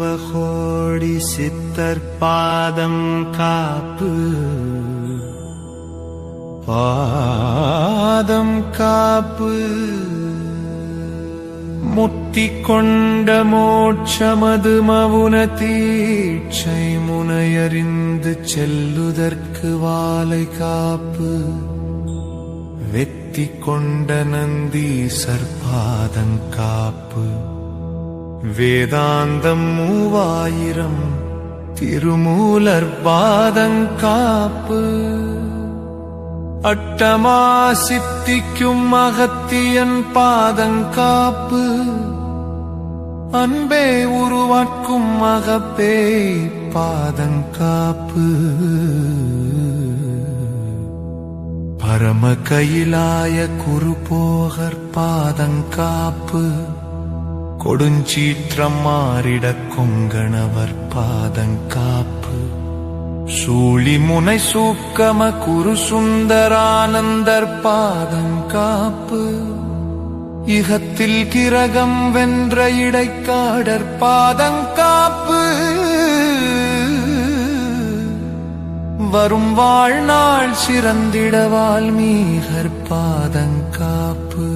நவகோடி சித்தர் பாதம் காப்பு பாதம் காப்பு முத்தி கொண்ட மோட்சமது மவுன தீட்சை முனையறிந்து செல்லுதற்கு வாலை காப்பு வெத்தி கொண்ட நந்தீசர் பாதம் காப்பு வேதாந்தம் 3000 திருமூலர் பாதம் காப்பு அட்டமா சித்திக்கும் அகத்தியன் பாதம் காப்பு அன்பே உருவாக்கும் அகப்பே பாதம் காப்பு பரம கையிலாய குருபோகர் பாதம் காப்பு கொடுஞ்சீற்றம் மாறிட கொங்கணவர் பாதம் காப்பு சூழி முனை சூக்கம குரு சுந்தரானந்தர் பாதம் காப்பு இகத்தில் கிரகம் வென்ற இடைக்காடர் பாதம் காப்பு வரும் வாழ்நாள் சிறந்திட வால்மீகர் பாதம் காப்பு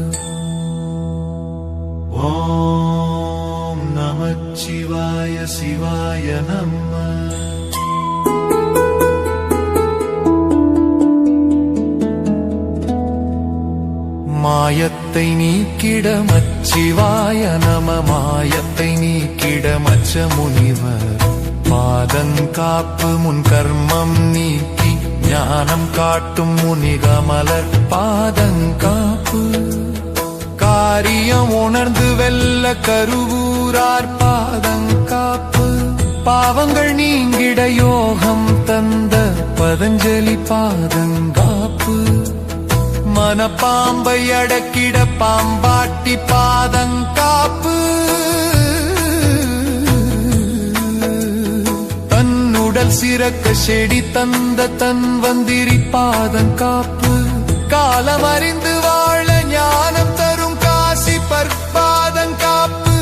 ஓம் நமச்சிவாய சிவாய நம மாயத்தை நீக்கிட மச்சிவாய நம மாயத்தை நீக்கிட மச்ச முனிவர் பாதம் காப்பு முன் கர்மம் நீக்கி ஞானம் காட்டும் முனிகமலர் பாதம் காப்பு காரியம் உணர்ந்து வெல்ல கருவூரார் பாதம் காப்பு பாவங்கள் நீங்கிட யோகம் தந்த பதஞ்சலி பாதம் காப்பு மனப்பாம்பை அடக்கிட பாம்பாட்டி பாதம் காப்பு தன்னுடல் சிறக்க செடி தந்த தன்வந்திரி பாதம் காப்பு காலம் அறிந்து வாழ ஞானம் தரும் காசி பற்பாதம் காப்பு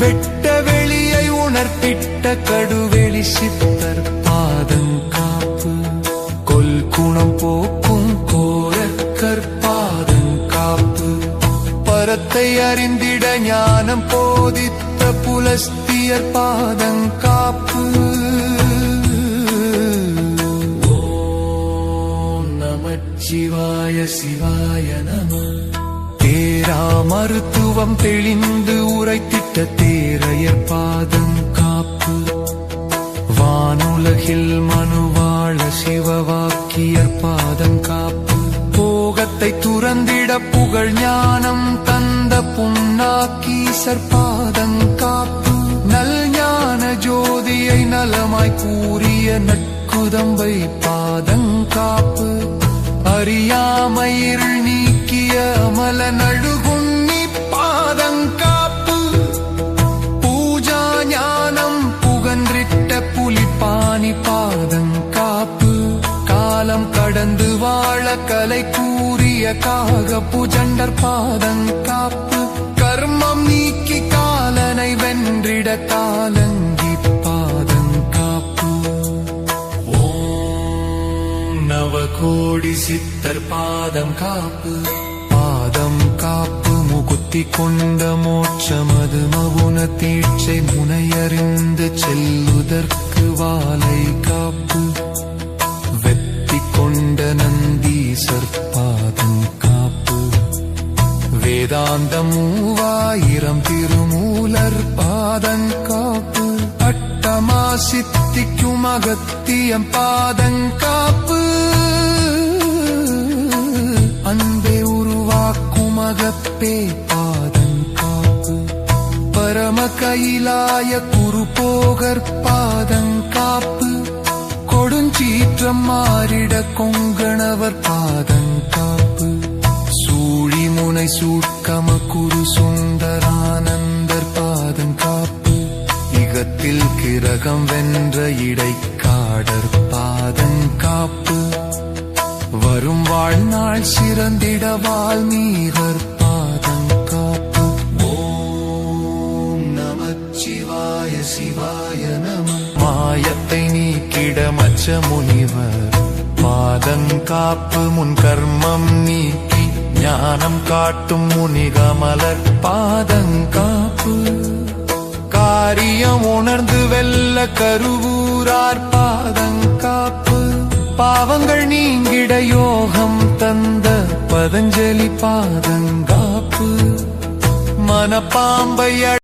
வெட்ட வெளியை உணர்த்திட்ட கடுவெளி சித்தர் பாதம் காப்பு கொல்குணம் போக்கும் கோரக்கர் பாதம் காப்பு பரத்தை அறிந்திட ஞானம் போதித்த புலஸ்தியர் பாதம் காப்பு சிவாய சிவாய நம தேரா மருத்துவம் தெளிந்து உரைத்திட்ட தேரையர் பாதம் காப்பு வானுலகில் மனுவாழ சிவவாக்கியர் பாதம் காப்பு போகத்தை துறந்திட புகழ் ஞானம் தந்த புன்னாக்கீசர் பாதம் காப்பு நல் ஞான ஜோதியை நலமாய் கூறிய நட்குதம்பை பாதம் காப்பு அறியாமையிருள் நீக்கிய அமல நடுகுன்னி பாதம் காப்பு பூஜா ஞானம் புகன்றிட்ட புலிப்பாணி பாதம் காப்பு காலம் கடந்து வாழ கலை கூறிய காக புஜண்டர் பாதம் காப்பு கர்மம் நீக்கி காலனை வென்றிட காலங்கி பாதம் காப்பு நவகோடி சித்தர் பாதம் காப்பு பாதம் காப்பு முகுத்தி கொண்ட மோட்சமது மவுன தீட்சை முனையறிந்து செல்லுதற்கு வாலை காப்பு வெத்தி கொண்ட நந்தீசர் பாதம் காப்பு வேதாந்தம் 3000 திருமூலர் பாதம் காப்பு அட்டமா சித்திக்கும் அகத்தியம் பாதம் காப்பு அன்பே உருவாக்கும் அகப்பே பாதம் காப்பு பரம கையிலாய குருபோகர் பாதம் காப்பு கொடுஞ்சீற்றம் மாறிட கொங்கணவர் பாதம் காப்பு சூழி முனை சூட்கம குரு சுந்தரானந்தர் பாதம் காப்பு இகத்தில் கிரகம் வென்ற இடைக்காடர் பாதம் காப்பு வரும் வாழ்நாள் சிறந்திட வால்மீகர் பாதம் காப்பு ஓம் நமச்சிவாய சிவாய விட மச்ச முனிவர் பாதங்காப்பு. முன் கர்மம் நீக்கி ஞானம் காட்டும் முனிகமலர் பாதங்காப்பு. காரியம் உணர்ந்து வெல்ல கருவூரார் பாதங்காப்பு. பாவங்கள் நீங்கிட யோகம் தந்த பதஞ்சலி பாதங்காப்பு. மனப்பாம்பை